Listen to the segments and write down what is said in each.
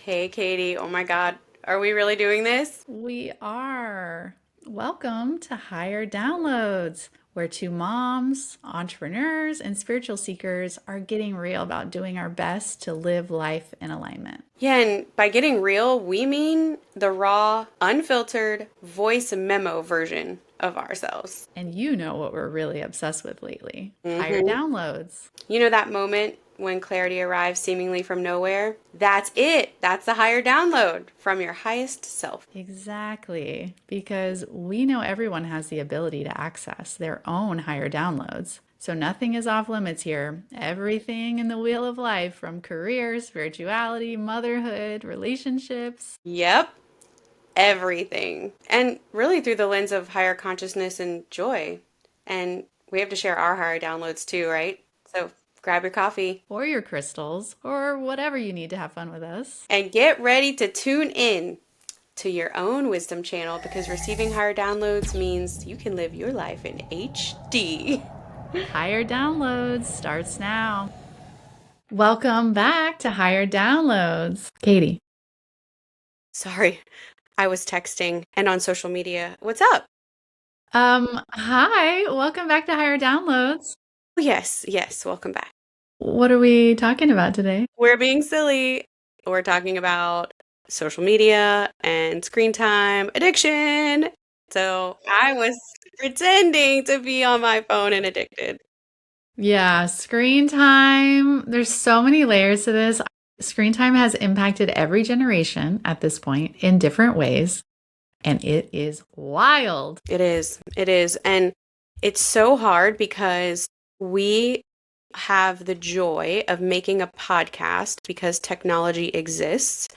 Hey, Katie. Oh my God. Are we really doing this? We are. Welcome to Higher Downloads, where two moms, entrepreneurs, and spiritual seekers are getting real about doing our best to live life in alignment. Yeah, and by getting real, we mean the raw, unfiltered voice memo version of ourselves. And you know what we're really obsessed with lately: higher hmm downloads. You know that moment when clarity arrives seemingly from nowhere? That's it. That's the higher download from your highest self. Exactly, because we know everyone has the ability to access their own higher downloads. So nothing is off limits here. Everything in the wheel of life, from career, spirituality, motherhood, relationships. Yep, everything. And really through the lens of higher consciousness and joy. And we have to share our higher downloads too, right? So grab your coffee Or your crystals, or whatever you need to have fun with us. and get ready to tune in to your own wisdom channel because receiving higher downloads means you can live your life in HD. Higher Downloads starts now. Welcome back to Higher Downloads. Katie. Sorry, I was texting and on social media. What's up? Hi, welcome back to Higher Downloads. Oh, yes, yes, welcome back. What are we talking about today? We're being silly. We're talking about social media and screen time addiction. So I was pretending to be on my phone and addicted. Yeah, screen time. There's so many layers to this. Screen time has impacted every generation at this point in different ways, and it is wild. It is. It is. And it's so hard because we have the joy of making a podcast because technology exists.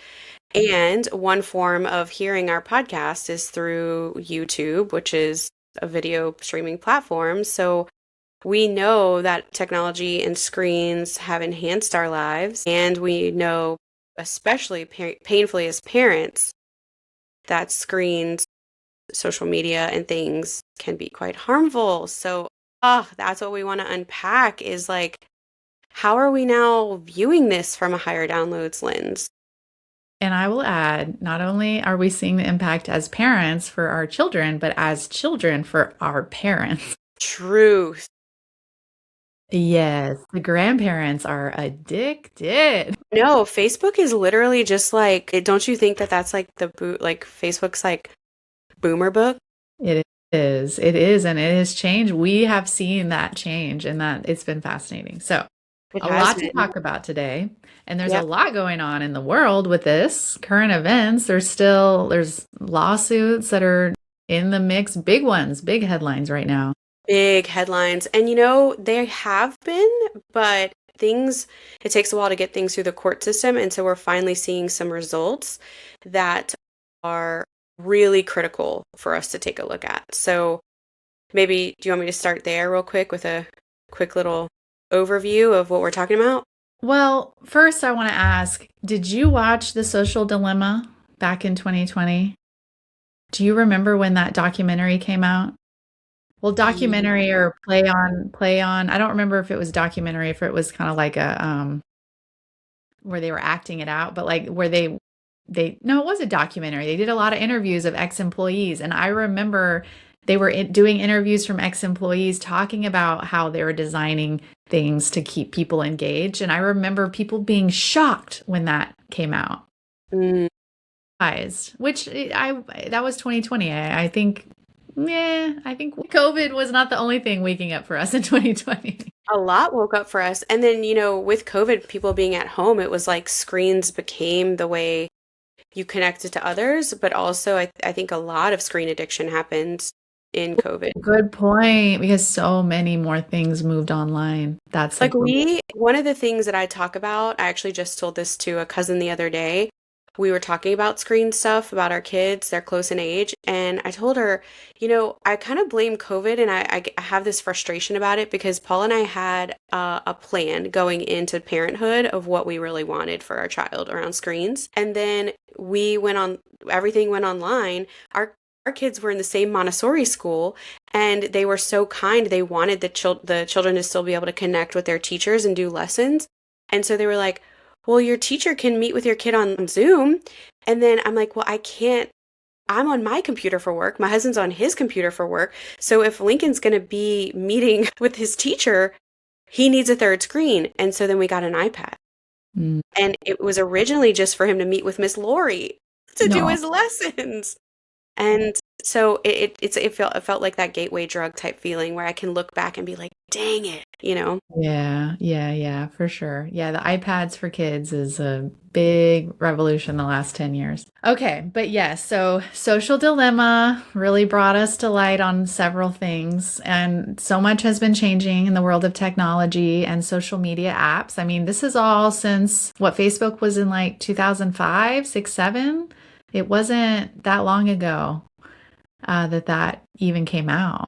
And one form of hearing our podcast is through YouTube, which is a video streaming platform. So we know that technology and screens have enhanced our lives. And we know, especially painfully as parents, that screens, social media, and things can be quite harmful. So, that's what we want to unpack is like, how are we now viewing this from a higher downloads lens? And I will add, not only are we seeing the impact as parents for our children, but as children for our parents. Truth. Yes, the grandparents are addicted. No, Facebook is literally just like, don't you think that that's like like Facebook's like boomer book? It is. It is. And it has changed. We have seen that change and that it's been fascinating. So, It a has lot to been. talk about today. And there's a Yep. lot going on in the world with this current events. There's lawsuits that are in the mix, big ones, big headlines right now. Big headlines. And they have been, but it takes a while to get things through the court system. And so we're finally seeing some results that are really critical for us to take a look at. So maybe, do you want me to start there real quick with a quick little overview of what we're talking about? Well, first, I want to ask, did you watch The Social Dilemma back in 2020? Do you remember when that documentary came out? Well, documentary or play on. I don't remember if it was documentary, if it was kind of like a where they were acting it out, but like where they no, it was a documentary. They did a lot of interviews of ex-employees, and I remember they were doing interviews from ex-employees talking about how they were designing things to keep people engaged, and I remember people being shocked when that came out. Mm, Which I that was 2020. I think yeah, I think COVID was not the only thing waking up for us in 2020. a lot woke up for us. And then, with COVID, people being at home, it was like screens became the way you connected to others, but also I think a lot of screen addiction happened in COVID. Good point, because so many more things moved online. That's Like like the one of the things that I talk about, I actually just told this to a cousin the other day. We were talking about screen stuff about our kids, they're close in age, and I told her, I kind of blame COVID and I have this frustration about it because Paul and I had a plan going into parenthood of what we really wanted for our child around screens. And then everything went online. Our kids were in the same Montessori school and they were so kind. They wanted the children to still be able to connect with their teachers and do lessons. And so they were like, well, your teacher can meet with your kid on Zoom. And then I'm like, well, I can't. I'm on my computer for work. My husband's on his computer for work. So if Lincoln's going to be meeting with his teacher, he needs a third screen. And so then we got an iPad. Mm. And it was originally just for him to meet with Miss Lori to do No. his lessons. And so it felt like that gateway drug type feeling where I can look back and be like, dang it, you know? Yeah, yeah, yeah, for sure. Yeah, the iPads for kids is a big revolution the last 10 years. Okay, but yes, so Social Dilemma really brought us to light on several things, and so much has been changing in the world of technology and social media apps. I mean, this is all since what Facebook was in like 2005, 6, 7. It wasn't that long ago that even came out.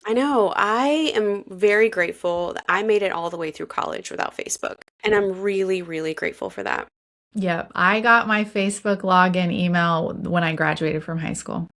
I know. I am very grateful that I made it all the way through college without Facebook. And I'm really, really grateful for that. Yep, I got my Facebook login email when I graduated from high school.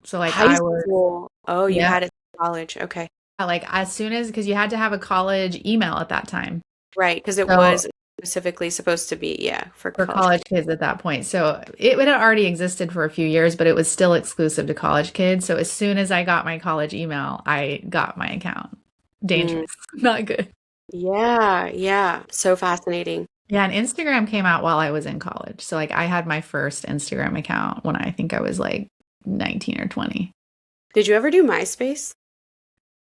So like High I was, school. Oh, you yeah, had it in college. Okay. like as soon as because you had to have a college email at that time. Right. Because it So was specifically supposed to be, yeah, for for college college kids. kids at that point. So it had already existed for a few years, but it was still exclusive to college kids. So as soon as I got my college email, I got my account. Mm, Dangerous, not good. yeah. Yeah. So fascinating. Yeah, and Instagram came out while I was in college. So like I had my first Instagram account when I think I was like 19 or 20. Did you ever do MySpace?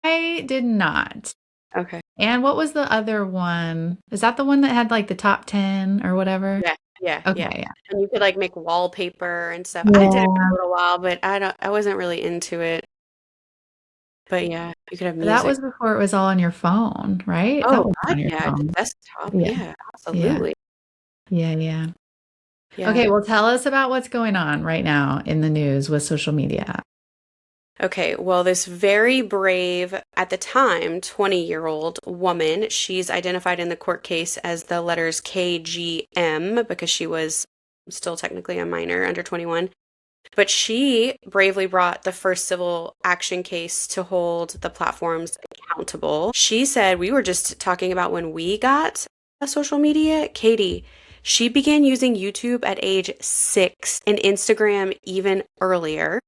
I did not. Okay. And what was the other one? Is that the one that had like the top 10 or whatever? Yeah. Yeah. Yeah. Okay, yeah. And you could like make wallpaper and stuff. I did it for Yeah. a little while, but I wasn't really into it. But yeah, you could have That music. was before it was all on your phone, right? That Oh, was God, on your yeah, the phone. desktop, Yeah. yeah, Yeah. absolutely, Yeah. Yeah. yeah. Okay, well, tell us about what's going on right now in the news with social media. Okay, well, this very brave, at the time, 20-year-old woman, she's identified in the court case as the letters KGM because she was still technically a minor, under 21. But she bravely brought the first civil action case to hold the platforms accountable. She said, we were just talking about when we got social media. Katie, she began using YouTube at age 6 and Instagram even earlier.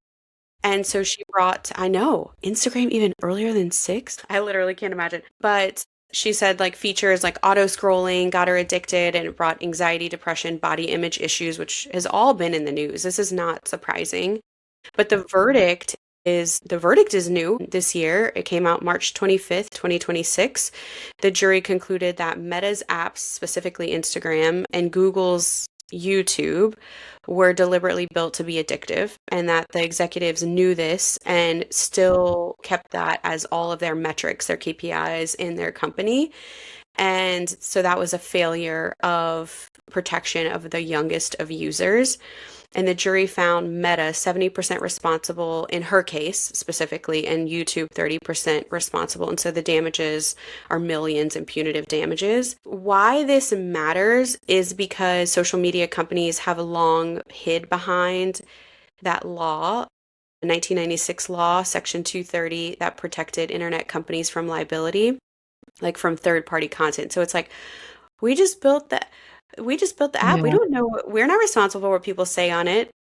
And so she brought, I know, Instagram even earlier than 6. I literally can't imagine. But she said like features like auto scrolling got her addicted and it brought anxiety, depression, body image issues, which has all been in the news. This is not surprising. But the verdict is new this year. It came out March 25th, 2026. The jury concluded that Meta's apps, specifically Instagram, and Google's YouTube were deliberately built to be addictive and that the executives knew this and still kept that as all of their metrics, their KPIs in their company. And so that was a failure of protection of the youngest of users. And the jury found Meta 70% responsible in her case specifically, and YouTube 30% responsible. And so the damages are millions in punitive damages. Why this matters is because social media companies have long hid behind that law, the 1996 law, Section 230, that protected internet companies from liability, like from third party content. So it's like, we just built that. We just built the app. We Yeah. don't know. We're not responsible for what people say on it.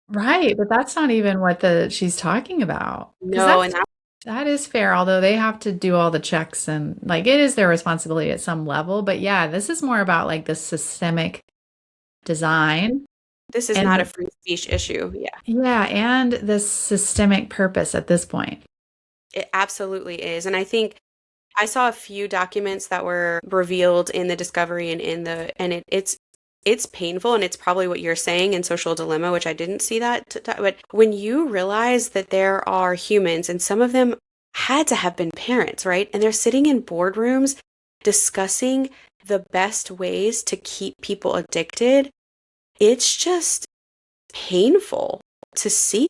Right, but that's not even what the she's talking about. Because No, and that is fair, although they have to do all the checks and like it is their responsibility at some level. But yeah, this is more about like the systemic design this is and not a free speech issue. Yeah, yeah, and the systemic purpose at this point. it absolutely is. And I think I saw a few documents that were revealed in the discovery and it's painful and it's probably what you're saying in Social Dilemma, which I didn't see that. But when you realize that there are humans and some of them had to have been parents, right? And they're sitting in boardrooms discussing the best ways to keep people addicted, it's just painful to see.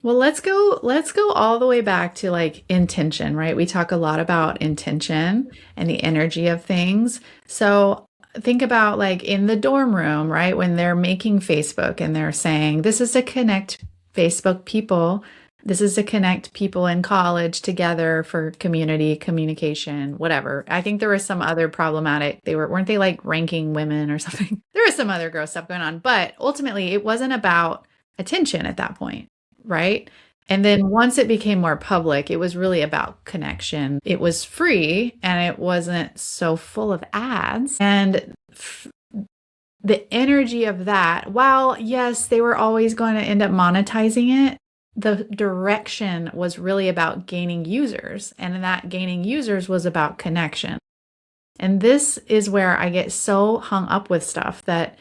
Well, let's go all the way back to like intention, right? We talk a lot about intention and the energy of things. So think about like in the dorm room, right? When they're making Facebook and they're saying this is to connect Facebook people, This is to connect people in college together for community communication, whatever. I think there was some other problematic. Weren't they like ranking women or something? There was some other gross stuff going on, but ultimately it wasn't about attention at that point, right? And then once it became more public, it was really about connection. It was free and it wasn't so full of ads. And the energy of that, while yes, they were always going to end up monetizing it, the direction was really about gaining users. And that gaining users was about connection. And this is where I get so hung up with stuff that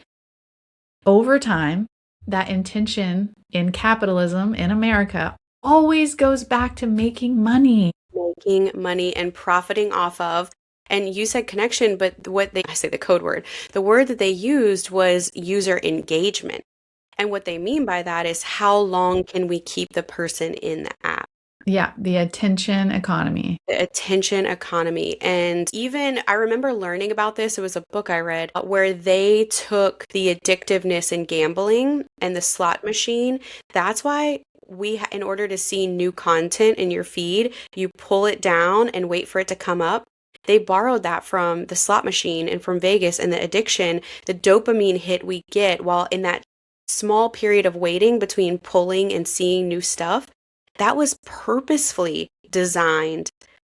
over time, that intention in capitalism in America always goes back to making money. Making money and profiting off of. And you said connection, but I say the code word, the word that they used was user engagement. And what they mean by that is how long can we keep the person in the app? Yeah, the attention economy. The attention economy. And even I remember learning about this. It was a book I read where they took the addictiveness in gambling and the slot machine. That's why in order to see new content in your feed, you pull it down and wait for it to come up. They borrowed that from the slot machine and from Vegas and the addiction, the dopamine hit we get while in that small period of waiting between pulling and seeing new stuff. That was purposefully designed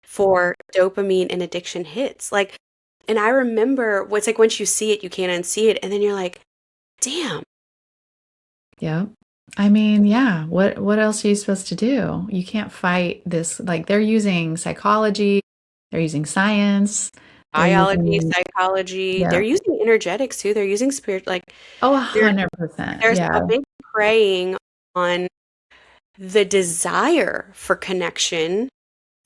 for dopamine and addiction hits. Like, and I remember what's like once you see it, you can't unsee it. And then you're like, damn. Yeah. I mean, yeah, what else are you supposed to do? You can't fight this. Like they're using psychology, they're using science, they're Biology, using, psychology, yeah. they're using energetics too. They're using spirit, like Oh, there, 100%. there's Yeah. a big preying on the desire for connection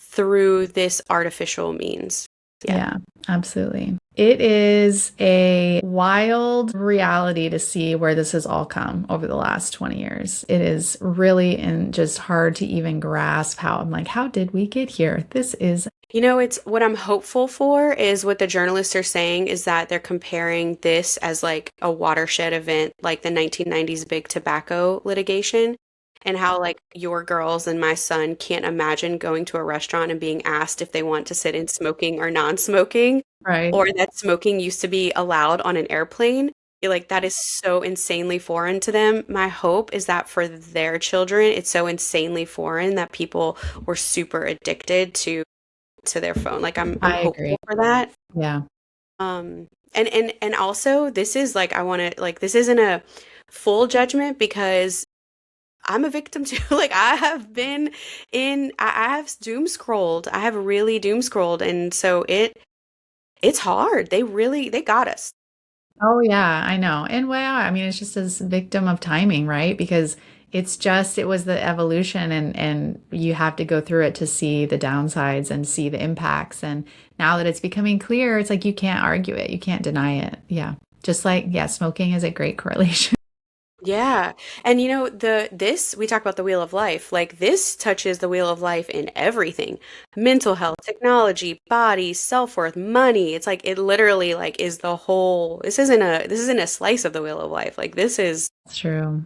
through this artificial means. Yeah. Yeah, absolutely. It is a wild reality to see where this has all come over the last 20 years. It is really and just hard to even grasp how I'm like, how did we get here? This is. It's what I'm hopeful for is what the journalists are saying is that they're comparing this as like a watershed event, like the 1990s big tobacco litigation, and how like your girls and my son can't imagine going to a restaurant and being asked if they want to sit in smoking or non-smoking, Right. or that smoking used to be allowed on an airplane. Feel like that is so insanely foreign to them. My hope is that for their children, it's so insanely foreign that people were super addicted to their phone. Like I'm I agree. hopeful for that. Yeah. And also this is like I want to like this isn't a full judgment because I'm a victim too. Like I have been I have doom scrolled. I have really doom scrolled, and so it's hard. They got us. Oh, yeah, I know. And well, I mean, it's just as victim of timing, right? Because it was the evolution and you have to go through it to see the downsides and see the impacts. And now that it's becoming clear, it's like you can't argue it. You can't deny it. Yeah. Just like, yeah, smoking is a great correlation. Yeah. And this we talk about the wheel of life. Like this touches the wheel of life in everything. Mental health, technology, body, self-worth, money. It's like it literally like is the whole this isn't a slice of the wheel of life. Like It's true.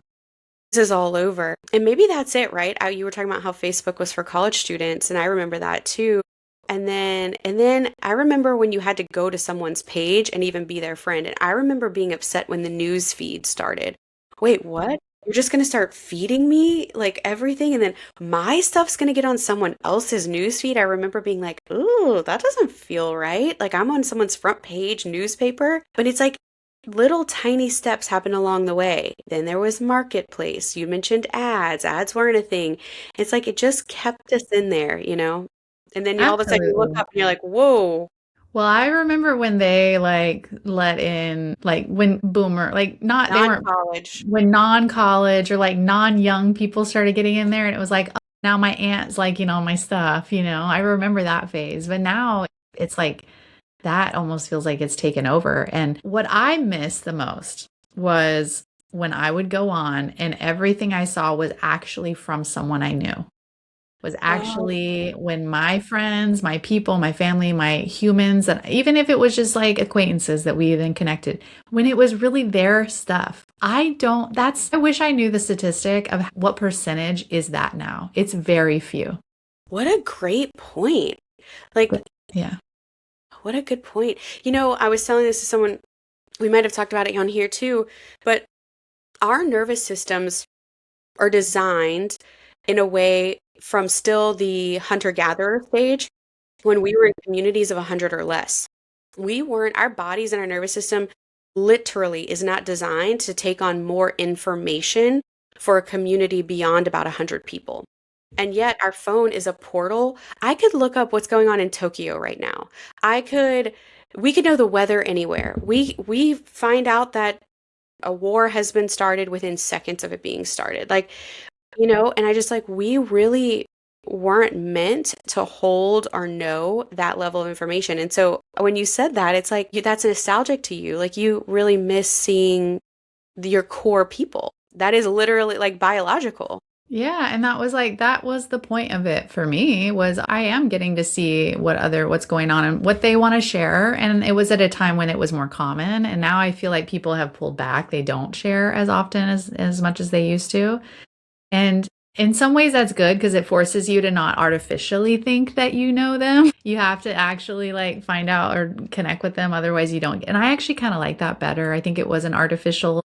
this is all over. And maybe that's it, right? You were talking about how Facebook was for college students, and I remember that too. And then I remember when you had to go to someone's page and even be their friend. And I remember being upset when the news feed started. Wait, what? You're just going to start feeding me like everything and then my stuff's going to get on someone else's news feed. I remember being like, "Ooh, that doesn't feel right." Like I'm on someone's front page newspaper, but it's like little tiny steps happen along the way. Then there was marketplace. You mentioned ads. Ads weren't a thing. It's like it just kept us in there. And then all of a sudden you look Absolutely. up and you're like, whoa, Well, I remember when they like let in like when boomer like not they weren't non-college. when non-college or like non-young people started getting in there and it was like, oh, now my aunt's liking all my stuff, you know. I remember that phase. But now it's like that almost feels like it's taken over. And what I missed the most was when I would go on and everything I saw was actually from someone I knew. Was Oh, actually when my friends, my people, my family, my humans, and even if it was just like acquaintances that we then connected, when it was really their stuff. I wish I knew the statistic of what percentage is that now. It's very few. What a great point. Like, But yeah. what a good point. I was telling this to someone, we might have talked about it on here too, but our nervous systems are designed in a way from still the hunter-gatherer stage when we were in communities of 100 or less. Our bodies and our nervous system literally is not designed to take on more information for a community beyond about 100 people. And yet our phone is a portal. I could look up what's going on in Tokyo right now. I could we could know the weather anywhere. We find out that a war has been started within seconds of it being started. And I just like we really weren't meant to hold or know that level of information. And so when you said that, it's like that's nostalgic to you. Like you really miss seeing your core people. That is literally like biological. Yeah, and that was the point of it for me was I am getting to see what's going on and what they want to share, and it was at a time when it was more common, and now I feel like people have pulled back. They don't share as often as much as they used to. And in some ways that's good because it forces you to not artificially think that you know them. You have to actually like find out or connect with them otherwise you don't. And I actually kind of like that better. I think it was an artificial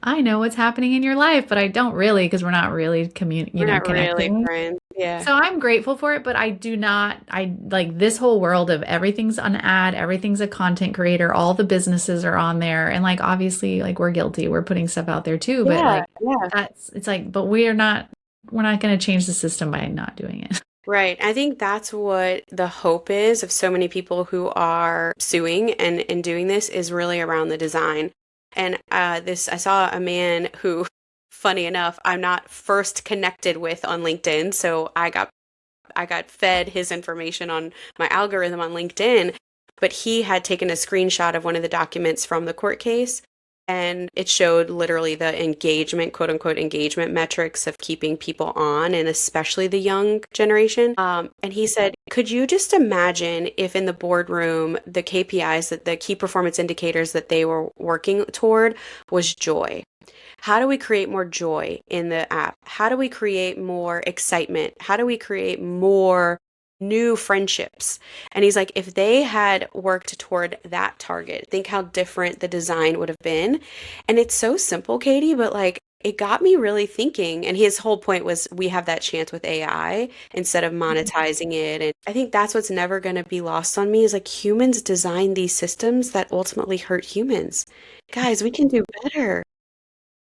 I know what's happening in your life, but I don't really because we're not really We're not really connecting. friends. Yeah. So I'm grateful for it, but I do not, I like this whole world of everything's an ad, everything's a content creator, all the businesses are on there. And like, obviously, like we're guilty, we're putting stuff out there too, but Yeah. like Yeah. it's like, but we're not going to change the system by not doing it. Right. I think that's what the hope is of so many people who are suing and doing this is really around the design. And I saw a man who, funny enough, I'm not first connected with on LinkedIn, so I got fed his information on my algorithm on LinkedIn, but he had taken a screenshot of one of the documents from the court case. And it showed literally the engagement, quote unquote, engagement metrics of keeping people on, and especially the young generation. And he said, could you just imagine if in the boardroom, the KPIs, that the key performance indicators that they were working toward was joy? How do we create more joy in the app? How do we create more excitement? How do we create more new friendships? And he's like, if they had worked toward that target, think how different the design would have been. And it's so simple, Katie, but like it got me really thinking. And his whole point was we have that chance with AI instead of monetizing it. And I think that's what's never going to be lost on me is like humans design these systems that ultimately hurt humans. Guys, we can do better.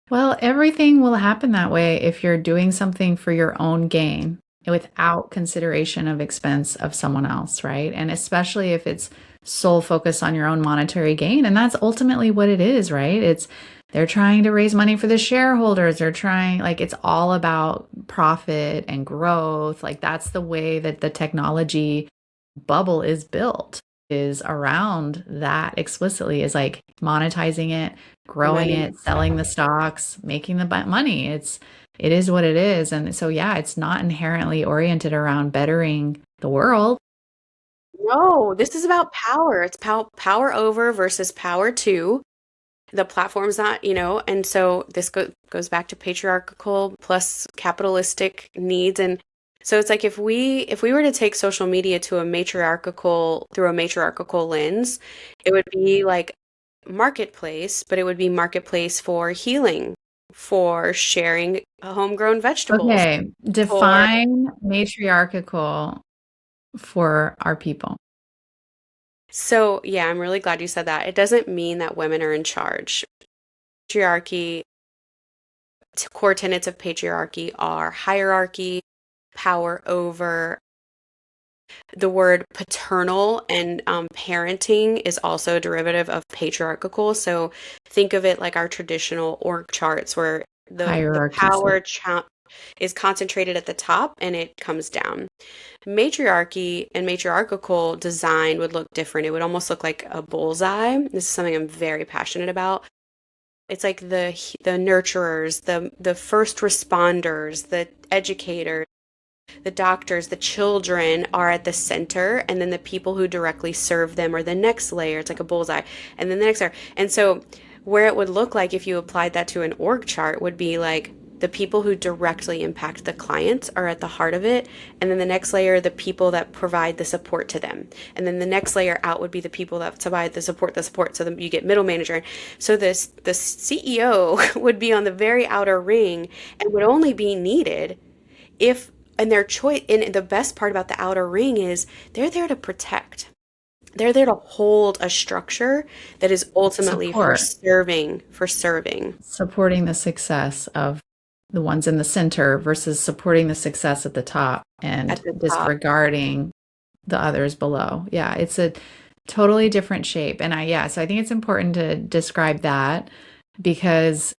Well, everything will happen that way if you're doing something for your own gain without consideration of expense of someone else, right? And especially if it's sole focus on your own monetary gain. And that's ultimately what it is, right? They're trying to raise money for the shareholders. They're trying, like, it's all about profit and growth. Like, that's the way that the technology bubble is built, is around that explicitly, is like monetizing it, growing Money. it, selling the stocks, making the money. It is what it is. And so, yeah, it's not inherently oriented around bettering the world. No, this is about power. It's power over versus power to. The platform's not, and so this goes back to patriarchal plus capitalistic needs. And so it's like if we were to take social media to a matriarchal through a matriarchal lens, it would be like marketplace, but it would be marketplace for healing, for sharing homegrown vegetables, Okay, for define matriarchal for our people. so yeah, I'm really glad you said that. It doesn't mean that women are in charge. Patriarchy, core tenets of patriarchy are hierarchy, power over. The word paternal and parenting is also a derivative of patriarchal. So think of it like our traditional org charts where the Hierarchy. power is concentrated at the top and it comes down. Matriarchy and matriarchal design would look different. It would almost look like a bullseye. This is something I'm very passionate about. It's like the nurturers, the first responders, the educators, the doctors, the children are at the center, and then the people who directly serve them are the next layer. It's like a bullseye, and then the next layer. And so where it would look like if you applied that to an org chart would be like the people who directly impact the clients are at the heart of it. And then the next layer, the people that provide the support to them. And then the next layer out would be the people that provide the support. So that you get middle manager. So the CEO would be on the very outer ring and would only be needed if, and their choice, and the best part about the outer ring is they're there to protect. They're there to hold a structure that is ultimately Support, for serving supporting the success of the ones in the center versus supporting the success at the top at and the top. disregarding the others below. Yeah, it's a totally different shape. And so I think it's important to describe that because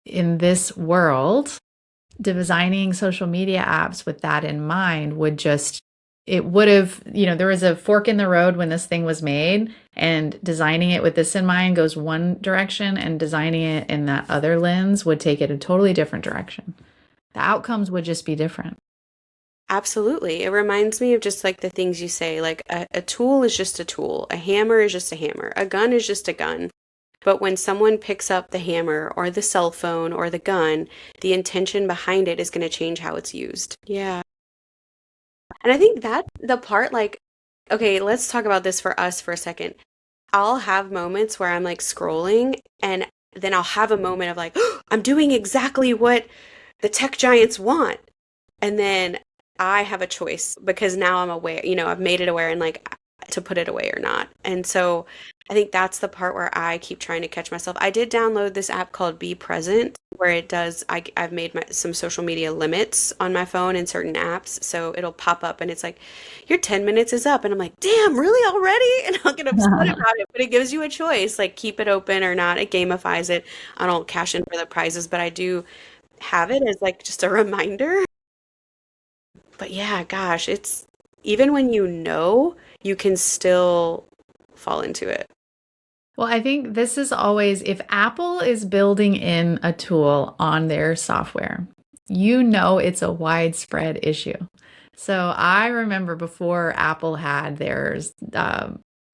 in this world, designing social media apps with that in mind would just, it would have, there was a fork in the road when this thing was made, and designing it with this in mind goes one direction, and designing it in that other lens would take it a totally different direction. The outcomes would just be different. Absolutely. It reminds me of just like the things you say, like a tool is just a tool, a hammer is just a hammer, a gun is just a gun. But when someone picks up the hammer or the cell phone or the gun, the intention behind it is going to change how it's used. Yeah. And I think that the part, like, okay, let's talk about this for us for a second. I'll have moments where I'm like scrolling and then I'll have a moment of like, oh, I'm doing exactly what the tech giants want. And then I have a choice because now I'm aware, I've made it aware and like to put it away or not. And so I think that's the part where I keep trying to catch myself. I did download this app called Be Present where it does, I've made some social media limits on my phone in certain apps. So it'll pop up and it's like, your 10 minutes is up. And I'm like, damn, really already? And I'll get upset about it. But it gives you a choice, like keep it open or not. It gamifies it. I don't cash in for the prizes, but I do have it as like just a reminder. But yeah, gosh, it's even when you can still fall into it. Well, I think this is always, if Apple is building in a tool on their software, it's a widespread issue. So I remember before Apple had their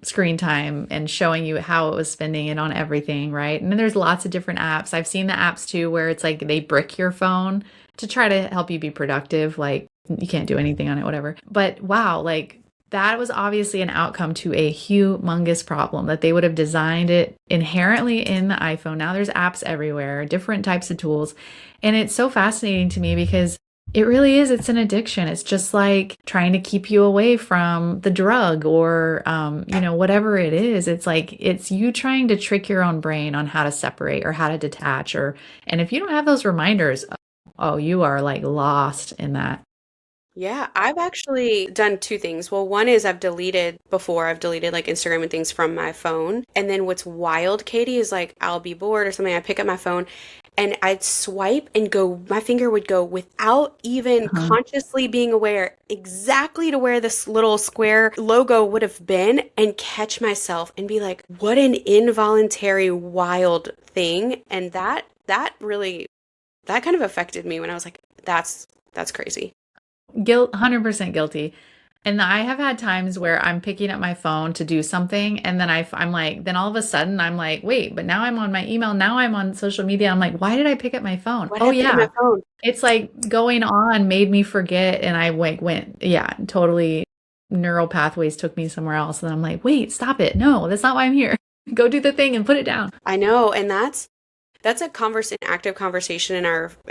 screen time and showing you how it was spending it on everything, right? And then there's lots of different apps. I've seen the apps too where it's like they brick your phone to try to help you be productive. Like you can't do anything on it, whatever. But wow, like that was obviously an outcome to a humongous problem that they would have designed it inherently in the iPhone. Now there's apps everywhere, different types of tools. And it's so fascinating to me because it really is. It's an addiction. It's just like trying to keep you away from the drug or, whatever it is. It's like, it's you trying to trick your own brain on how to separate or how to detach and if you don't have those reminders, oh, you are like lost in that. Yeah, I've actually done two things. Well, one is I've deleted like Instagram and things from my phone. And then what's wild, Katie, is like I'll be bored or something. I pick up my phone and I'd swipe and my finger would go without even Uh-huh. consciously being aware exactly to where this little square logo would have been and catch myself and be like, what an involuntary, wild thing. And that really, that kind of affected me when I was like, that's crazy. 100% guilty. And I have had times where I'm picking up my phone to do something, and then I'm like, then all of a sudden I'm like, wait, but now I'm on my email. Now I'm on social media. I'm like, why did I pick up my phone? Why did Oh, I pick up my yeah. phone? It's like going on made me forget. And I yeah, totally neural pathways took me somewhere else. And I'm like, wait, stop it. No, that's not why I'm here. Go do the thing and put it down. I know, and that's an active conversation in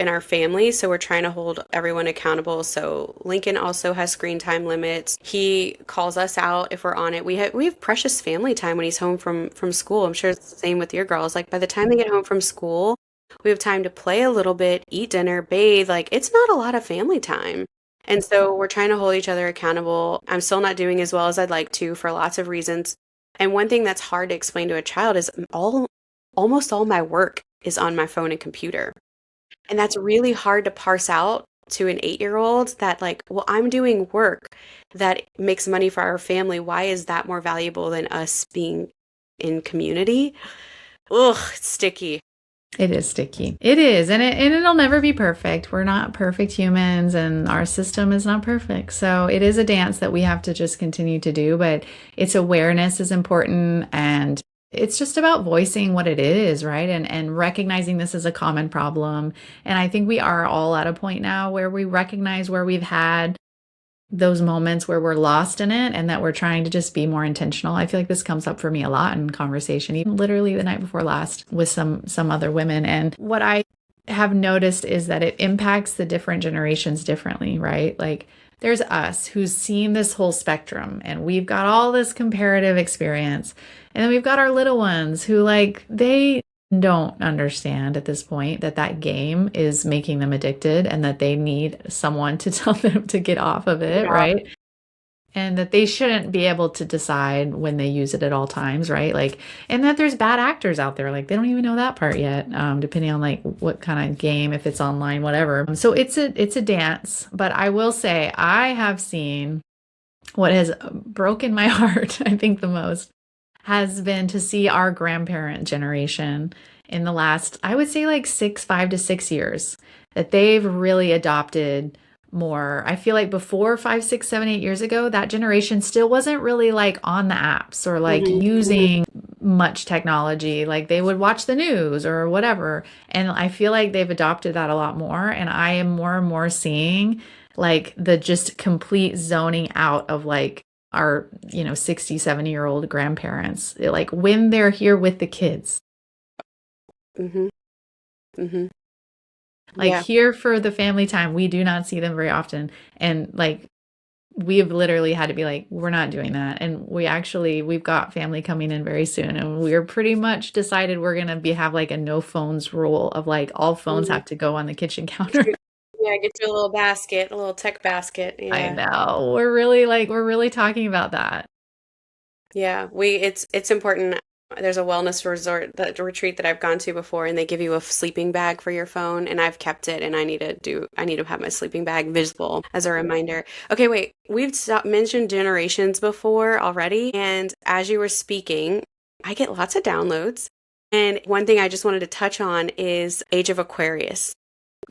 our family. So we're trying to hold everyone accountable. So Lincoln also has screen time limits. He calls us out if we're on it. We have precious family time when he's home from school. I'm sure it's the same with your girls. Like by the time they get home from school, we have time to play a little bit, eat dinner, bathe. Like it's not a lot of family time. And so we're trying to hold each other accountable. I'm still not doing as well as I'd like to for lots of reasons. And one thing that's hard to explain to a child is almost all my work is on my phone and computer. And that's really hard to parse out to an 8-year-old that like, well, I'm doing work that makes money for our family. Why is that more valuable than us being in community? Ugh, it's sticky. It is sticky. It is. And it'll never be perfect. We're not perfect humans and our system is not perfect. So it is a dance that we have to just continue to do, but its awareness is important and it's just about voicing what it is, right? And recognizing this as a common problem. And I think we are all at a point now where we recognize where we've had those moments where we're lost in it and that we're trying to just be more intentional. I feel like this comes up for me a lot in conversation, even literally the night before last with some other women. And what I have noticed is that it impacts the different generations differently, right? Like there's us who's seen this whole spectrum and we've got all this comparative experience. And then we've got our little ones who like they don't understand at this point that that game is making them addicted and that they need someone to tell them to get off of it, Yeah. right? And that they shouldn't be able to decide when they use it at all times, right? Like, and that there's bad actors out there, like they don't even know that part yet, depending on like what kind of game, if it's online, whatever. So it's a dance, but I will say I have seen what has broken my heart, I think the most, has been to see our grandparent generation in the last, I would say like 5 to 6 years, that they've really adopted more. I feel like before 5, 6, 7, 8 years ago, that generation still wasn't really like on the apps or like Hmm. using much technology. Like they would watch the news or whatever. And I feel like they've adopted that a lot more. And I am more and more seeing like the just complete zoning out of like our 60, 70-year-old grandparents, like when they're here with the kids, Hmm. Hmm. like Yeah. here for the family time, we do not see them very often. And like we've literally had to be like, we're not doing that. And we've got family coming in very soon, and we're pretty much decided we're gonna be have like a no phones rule of like all phones Mhm. have to go on the kitchen Get counter. you, yeah, get you a little basket, a little tech basket. I Yeah. know, we're really talking about that. Yeah, it's important. There's a wellness resort, that retreat that I've gone to before, and they give you a sleeping bag for your phone, and I've kept it, and I need to have my sleeping bag visible as a reminder. Okay, wait, mentioned generations before already, and as you were speaking, I get lots of downloads. And one thing I just wanted to touch on is Age of Aquarius.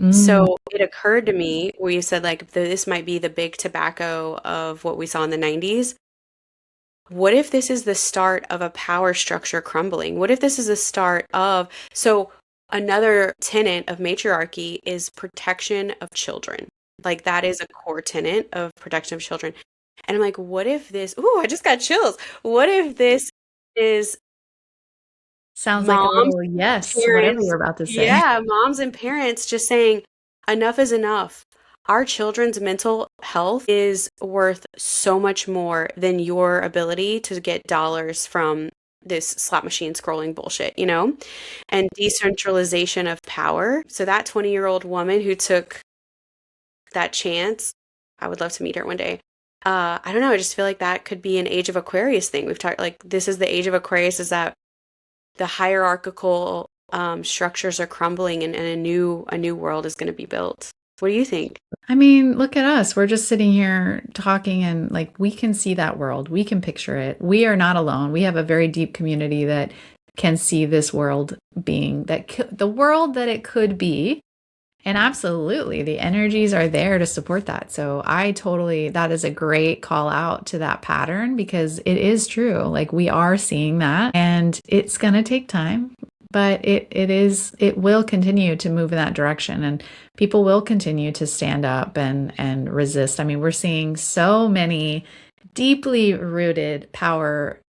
Mm. So it occurred to me where you said like this might be the big tobacco of what we saw in the 90s. What if this is the start of a power structure crumbling? What if this is the start of, so another tenet of matriarchy is protection of children. Like that is a core tenet of protection of children. And I'm like, what if this, ooh, I just got chills. What if this is Sounds like a moms, little yes, whatever parents, you're about to say. yeah, moms and parents just saying, enough is enough. Our children's mental health is worth so much more than your ability to get dollars from this slot machine scrolling bullshit, you know? And decentralization of power. So that 20-year-old woman who took that chance, I would love to meet her one day. I don't know, I just feel like that could be an Age of Aquarius thing. We've talked like this is the Age of Aquarius, is that the hierarchical structures are crumbling, and a new world is going to be built. What do you think? I mean, look at us. We're just sitting here talking and like we can see that world. We can picture it. We are not alone. We have a very deep community that can see this world being the world that it could be. And absolutely, the energies are there to support that. So that is a great call out to that pattern because it is true. Like we are seeing that and it's going to take time, but it will continue to move in that direction and people will continue to stand up and resist. I mean, we're seeing so many deeply rooted power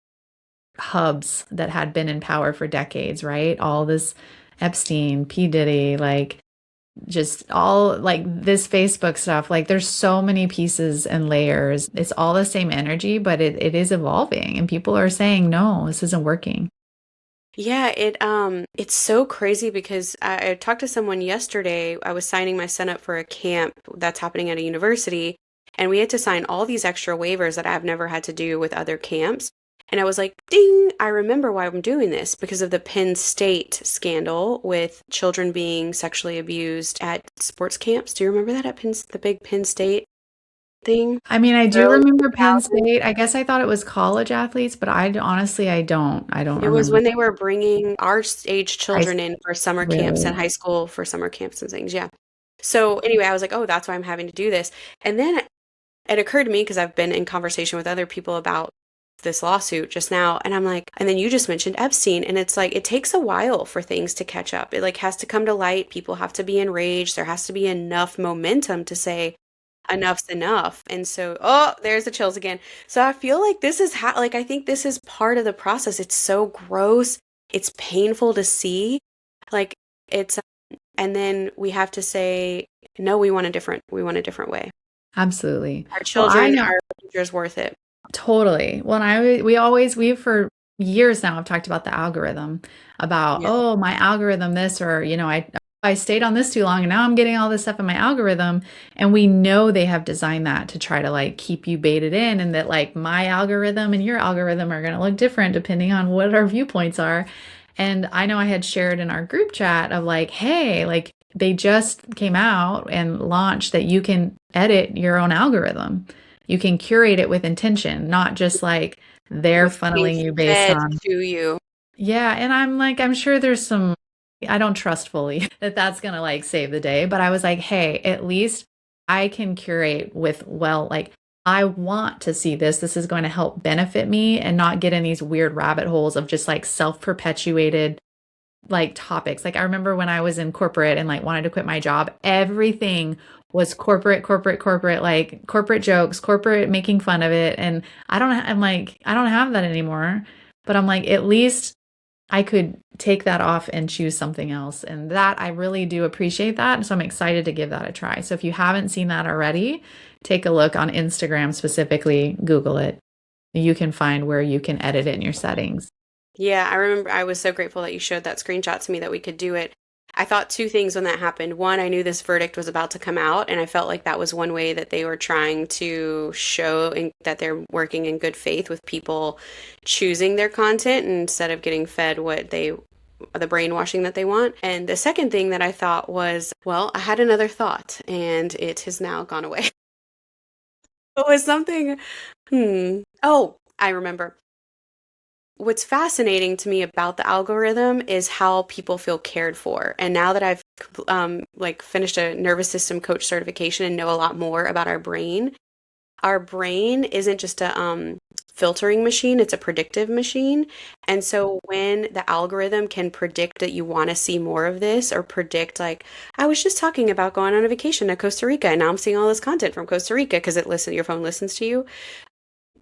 hubs that had been in power for decades, right? All this Epstein, P. Diddy, like just all like this Facebook stuff, like there's so many pieces and layers. It's all the same energy, but it is evolving and people are saying, no, this isn't working. Yeah, it's so crazy because I talked to someone yesterday. I was signing my son up for a camp that's happening at a university, and we had to sign all these extra waivers that I've never had to do with other camps. And I was like, ding, I remember why I'm doing this because of the Penn State scandal with children being sexually abused at sports camps. Do you remember that at the big Penn State thing? I mean, I do Early remember Penn 2000s. State. I guess I thought it was college athletes, but honestly, I don't It was remember. when they were bringing our age I children in for summer camps and really, high school for summer camps and things. Yeah. So anyway, I was like, oh, that's why I'm having to do this. And then it occurred to me because I've been in conversation with other people about this lawsuit just now, and I'm like, and then you just mentioned Epstein, and it's like it takes a while for things to catch up. It like has to come to light. People have to be enraged. There has to be enough momentum to say enough's enough. And so, oh, there's the chills again. So I feel like this is how, like, I think this is part of the process. It's so gross. It's painful to see. Like, it's, and then we have to say, no, we want a different way. Absolutely. Our Well, I children, know. our future's worth it. Totally. Well, we for years now have talked about the algorithm about, Yeah. oh, my algorithm this, or, I stayed on this too long and now I'm getting all this stuff in my algorithm. And we know they have designed that to try to like keep you baited in, and that like my algorithm and your algorithm are going to look different depending on what our viewpoints are. And I know I had shared in our group chat of like, hey, like they just came out and launched that you can edit your own algorithm. You can curate it with intention, not just like they're What's being funneling you based fed on. to you. Yeah. And I'm like, I'm sure there's some, I don't trust fully that that's going to like save the day. But I was like, hey, at least I can curate with, well, like, I want to see this. This is going to help benefit me and not get in these weird rabbit holes of just like self perpetuated like topics. Like I remember when I was in corporate and like wanted to quit my job, everything was corporate, like corporate jokes, corporate making fun of it. And I'm like, I don't have that anymore. But I'm like, at least I could take that off and choose something else. And that I really do appreciate that. So I'm excited to give that a try. So if you haven't seen that already, take a look on Instagram specifically, Google it. You can find where you can edit it in your settings. Yeah, I remember I was so grateful that you showed that screenshot to me that we could do it. I thought two things when that happened. One, I knew this verdict was about to come out, and I felt like that was one way that they were trying to show that they're working in good faith with people choosing their content instead of getting fed the brainwashing that they want. And the second thing that I thought was, well, I had another thought, and it has now gone away. It was something, Oh, I remember. What's fascinating to me about the algorithm is how people feel cared for. And now that I've like finished a nervous system coach certification and know a lot more about our brain isn't just a filtering machine, it's a predictive machine. And so when the algorithm can predict that you want to see more of this, or predict like I was just talking about going on a vacation to Costa Rica and now I'm seeing all this content from Costa Rica because your phone listens to you,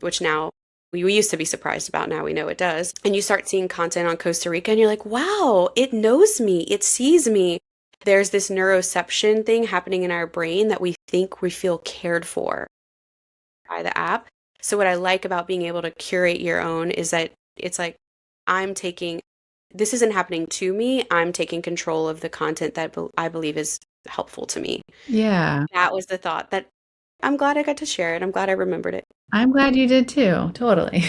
which now we used to be surprised about. Now we know it does. And you start seeing content on Costa Rica and you're like, wow, it knows me, it sees me. There's this neuroception thing happening in our brain that we think we feel cared for by the app. So, what I like about being able to curate your own is that it's like, I'm taking, this isn't happening to me. I'm taking control of the content that I believe is helpful to me. Yeah. That was the thought that I'm glad I got to share it. I'm glad I remembered it. I'm glad you did too. Totally.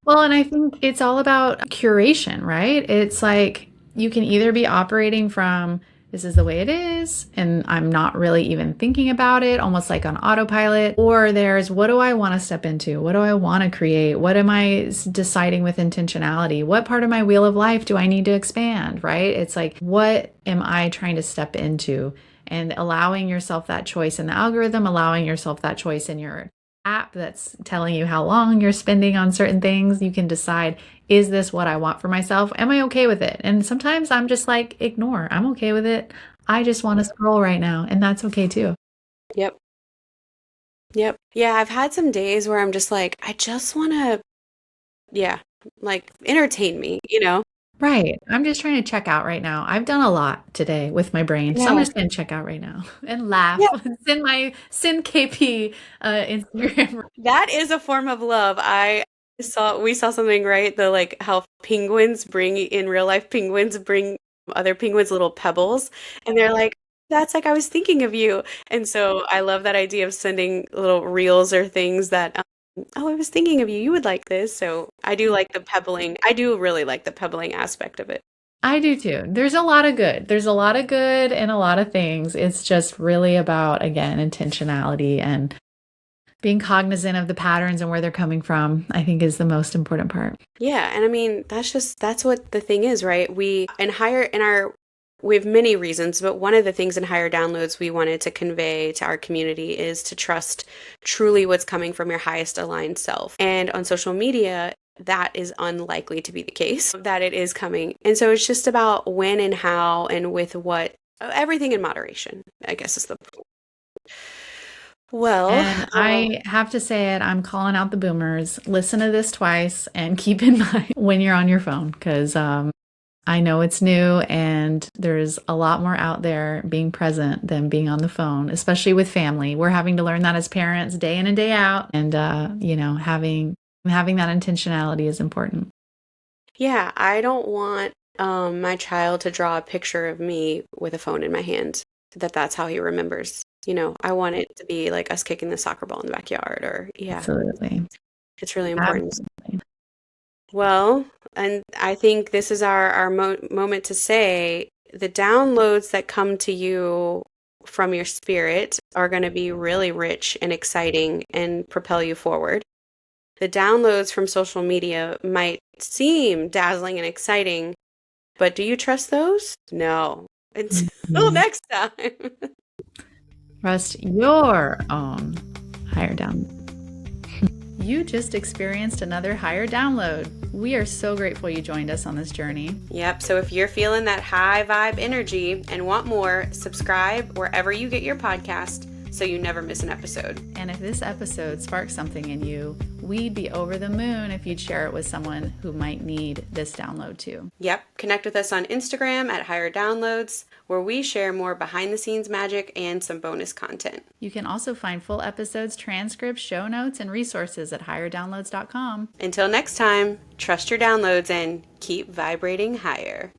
Well, and I think it's all about curation, right? It's like you can either be operating from this is the way it is, and I'm not really even thinking about it, almost like on autopilot, or there's what do I want to step into? What do I want to create? What am I deciding with intentionality? What part of my wheel of life do I need to expand, right? It's like, what am I trying to step into? And allowing yourself that choice in the algorithm, allowing yourself that choice in your app that's telling you how long you're spending on certain things. You can decide, is this what I want for myself? Am I okay with it? And sometimes I'm just like, ignore. I'm okay with it. I just want to scroll right now. And that's okay too. Yep. Yep. Yeah, I've had some days where I'm just like, I just want to, yeah, like entertain me, you know? Right. I'm just trying to check out right now. I've done a lot today with my brain. So I'm Yeah. just going to check out right now and Yeah. laugh. Send KP Instagram. That is a form of love. We saw something, right? The like how in real life, penguins bring other penguins little pebbles, and they're like, that's like I was thinking of you. And so I love that idea of sending little reels or things that, oh, I was thinking of you. You would like this. So I do like the pebbling. I do really like the pebbling aspect of it. I do too. There's a lot of good. There's a lot of good and a lot of things. It's just really about, again, intentionality and being cognizant of the patterns and where they're coming from, I think is the most important part. Yeah, and I mean, that's what the thing is, right? We in our We have many reasons, but one of the things in higher downloads we wanted to convey to our community is to trust truly what's coming from your highest aligned self. And on social media, that is unlikely to be the case, that it is coming. And so it's just about when and how and with what, everything in moderation, I guess is the well, And I have to say it, I'm calling out the boomers. Listen to this twice and keep in mind when you're on your phone, because I know it's new and there's a lot more out there being present than being on the phone, especially with family. We're having to learn that as parents day in and day out. And, having that intentionality is important. yeah, I don't want my child to draw a picture of me with a phone in my hand, that's how he remembers. I want it to be like us kicking the soccer ball in the backyard, or yeah, Absolutely. it's really important. Absolutely. Well, and I think this is our moment to say the downloads that come to you from your spirit are going to be really rich and exciting and propel you forward. The downloads from social media might seem dazzling and exciting, but do you trust those? No. Until Mhm. next time. Trust your own higher down. You just experienced another higher download. We are so grateful you joined us on this journey. Yep, so if you're feeling that high vibe energy and want more, subscribe wherever you get your podcast so you never miss an episode. And if this episode sparks something in you, we'd be over the moon if you'd share it with someone who might need this download too. Yep, connect with us on Instagram at Higher Downloads, where we share more behind the scenes magic and some bonus content. You can also find full episodes, transcripts, show notes, and resources at higherdownloads.com. Until next time, trust your downloads and keep vibrating higher.